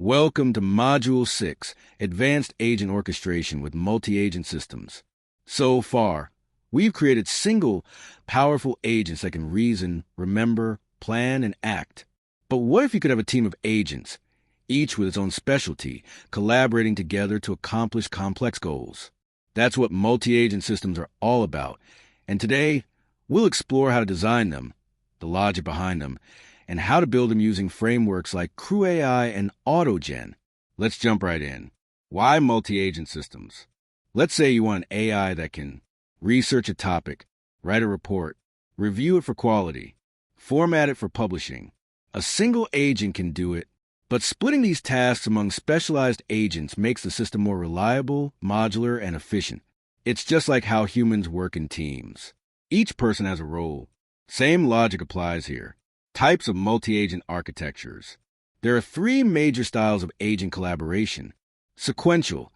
Welcome to Module 6, Advanced Agent Orchestration with Multi-Agent Systems. So far, we've created single, powerful agents that can reason, remember, plan, and act. But what if you could have a team of agents, each with its own specialty, collaborating together to accomplish complex goals? That's what multi-agent systems are all about. And today, we'll explore how to design them, the logic behind them, and how to build them using frameworks like CrewAI and AutoGen. Let's jump right in. Why multi-agent systems? Let's say you want an AI that can research a topic, write a report, review it for quality, format it for publishing. A single agent can do it, but splitting these tasks among specialized agents makes the system more reliable, modular, and efficient. It's just like how humans work in teams. Each person has a role. Same logic applies here. Types of multi-agent architectures. There are three major styles of agent collaboration. Sequential.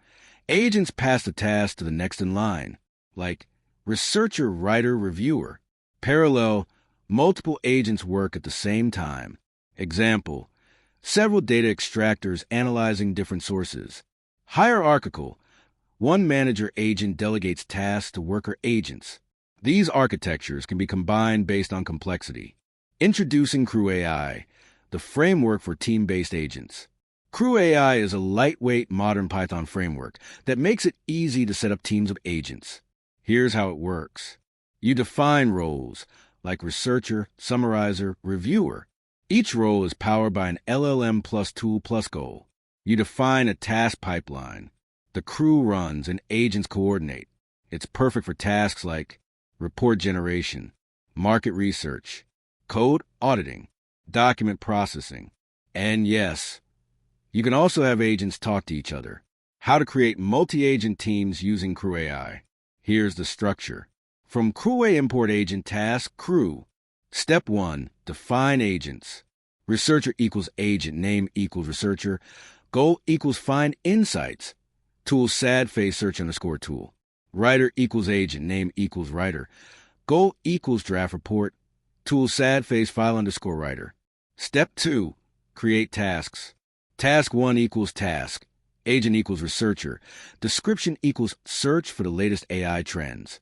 Agents pass the task to the next in line, like researcher, writer, reviewer. Parallel. Multiple agents work at the same time. Example. Several data extractors analyzing different sources. Hierarchical. One manager agent delegates tasks to worker agents. These architectures can be combined based on complexity. Introducing CrewAI, the framework for team-based agents. CrewAI is a lightweight modern Python framework that makes it easy to set up teams of agents. Here's how it works. You define roles, like researcher, summarizer, reviewer. Each role is powered by an LLM plus tool plus goal. You define a task pipeline. The crew runs and agents coordinate. It's perfect for tasks like report generation, market research, code auditing, document processing. And yes, you can also have agents talk to each other. How to create multi-agent teams using CrewAI. Here's the structure. From CrewAI import agent task crew. Step 1, define agents. Researcher equals agent, name equals researcher. Goal equals find insights. Tool sad face search underscore tool. Writer equals agent, name equals writer. Goal equals draft report. Tool sad face file underscore writer. Step 2, create tasks. Task 1 equals task. Agent equals researcher. Description equals search for the latest AI trends.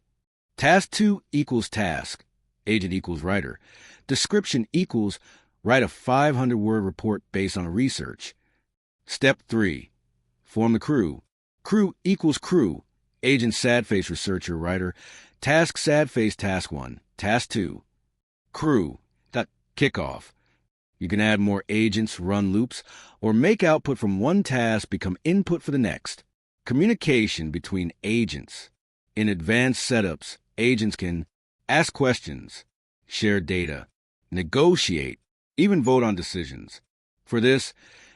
Task 2 equals task. Agent equals writer. Description equals write a 500-word report based on research. Step 3, form the crew. Crew equals crew. Agent sad face researcher writer. Task sad face task 1. Task 2. Crew. Kickoff. You can add more agents, run loops, or make output from one task become input for the next. Communication between agents. In advanced setups, agents can ask questions, share data, negotiate, even vote on decisions. For this,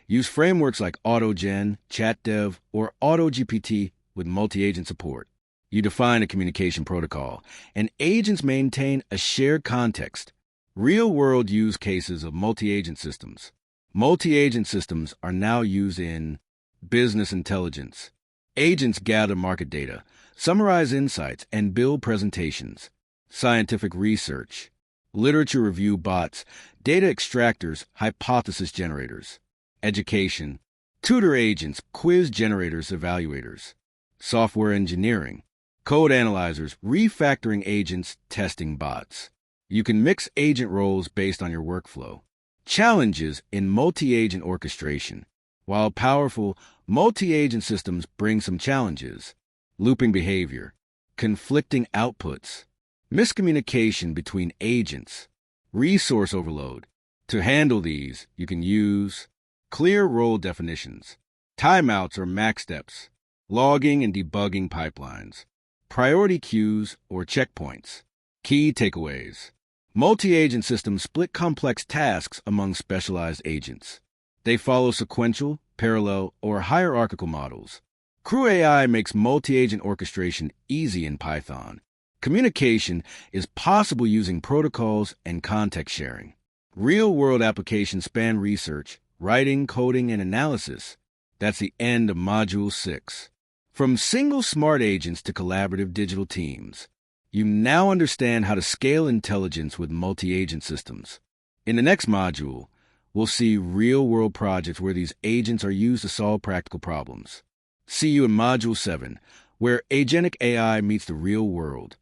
use frameworks like AutoGen, ChatDev, or AutoGPT with multi-agent support. You define a communication protocol, and agents maintain a shared context. Real-world use cases of multi-agent systems. Multi-agent systems are now used in business intelligence. Agents gather market data, summarize insights, and build presentations. Scientific research. Literature review bots, data extractors, hypothesis generators. Education. Tutor agents, quiz generators, evaluators. Software engineering. Code analyzers, refactoring agents, testing bots. You can mix agent roles based on your workflow. Challenges in multi-agent orchestration. While powerful, multi-agent systems bring some challenges. Looping behavior, conflicting outputs, miscommunication between agents, resource overload. To handle these, you can use clear role definitions, timeouts or max steps, logging and debugging pipelines, priority queues or checkpoints. Key takeaways. Multi-agent systems split complex tasks among specialized agents. They follow sequential, parallel, or hierarchical models. CrewAI makes multi-agent orchestration easy in Python. Communication is possible using protocols and context sharing. Real-world applications span research, writing, coding, and analysis. That's the end of Module 6. From single smart agents to collaborative digital teams. You now understand how to scale intelligence with multi-agent systems. In the next module, we'll see real-world projects where these agents are used to solve practical problems. See you in Module 7, where Agentic AI meets the real world.